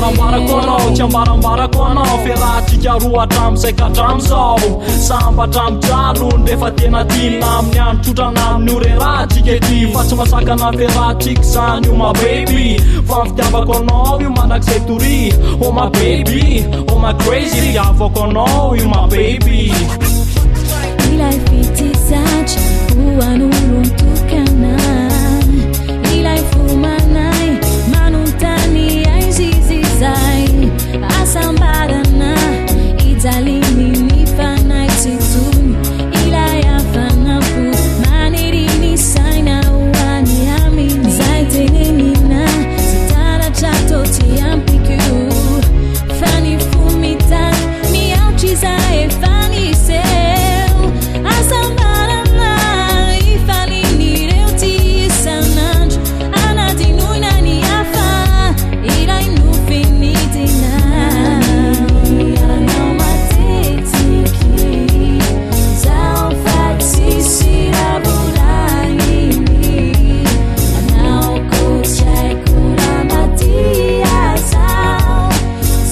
ambarambarako anao tsy ambarambarako anao fiarahatsika roa hatramin'izay ka hatramin'izao samby hatramin-jalo ndefa tena tiana amin'ny androtrotrana amin'ny orerahantsika ety fa tsy masakana fiarahantsika zany io ma baby fa fitiavako anao io manak'izay tory oh my baby oh my crazy avako anao io ma baby ilay fitizatry hoan'olon-tokana ilay fomanay manontany aizizizay asambarana ijaliny ny fanay tsy tony ilay afanafo maniriny saina hoany aminy zay tenenina sy taratra toty ampiko fany fomitany miaotry zay efaniseo asambarana ifaliny reo ty isanandro anadinoinany afa ilay nofinitina anao matetiky zao fatsisy ravolagny anao kotraiko ramatia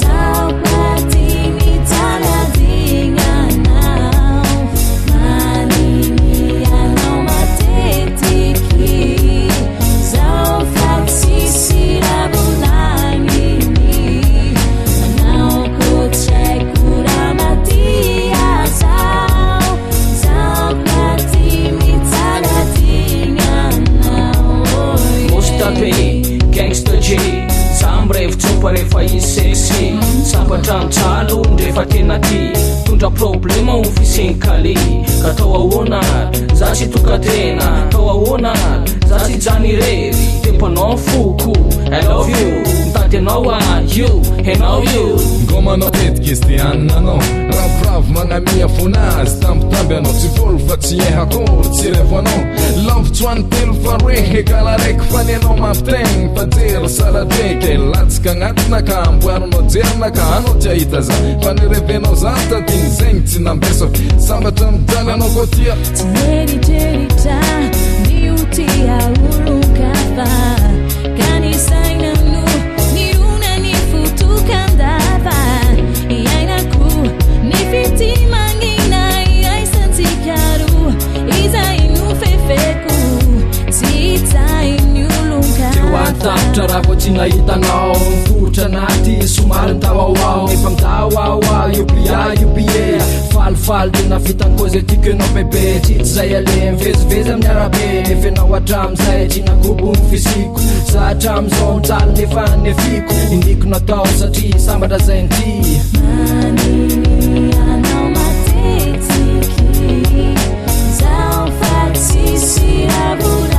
zao paty mitaladigna anao maniny anao matetiky zao fatsisy ravolagny anao kotraiko ramatia zao paty mitaladigna anao Mostape, Gangsta J Samby revo-tsopa rehefa izy sexy Sambatra mitsalo ndrefa tena ty Tondra problema ho fiseny kale Ka tao ahoana za tsy tokatena Tao ahoana za tsy jany rery Tempanao foko I love you Mitady anao you Henao you Ngoma matetiky izy ty ananao ravoravo magnamia fonazy tambitamby anao tsy volo fa tsy ehako tsy revo anao lavitsy hoany telo fa roe kala raiky fa ny anao mampitegny fa jery saradraiky latsika agnatina ka amboarinao jerina ka anao tsy ahita za fa nirevenao za tadiny zegny tsy nambesa sambatra mijaly anao koa tia tsy meritreritra miutia olon-kafa ka ny sainano nirona ny fotokandava iainako ny fitimanina iaisantsika roa izay nofefeko tsy hitainy olon-kafa Tapitra raha vo tsy nahitanao Miforitra anaty somary ntawaoao Efa mitawaoao iopia Falifaly tena vitany koa zay tiako enao bebe Tsy zay ale miveziveze amin'ny arabe Nefenao hatramizay tsy nakobo ny fisiko Za hatramizao mitsaly nefa nefiko Indiko natao satria sambatra zay nity maniny anao matetiky zao fatsisy ravolagny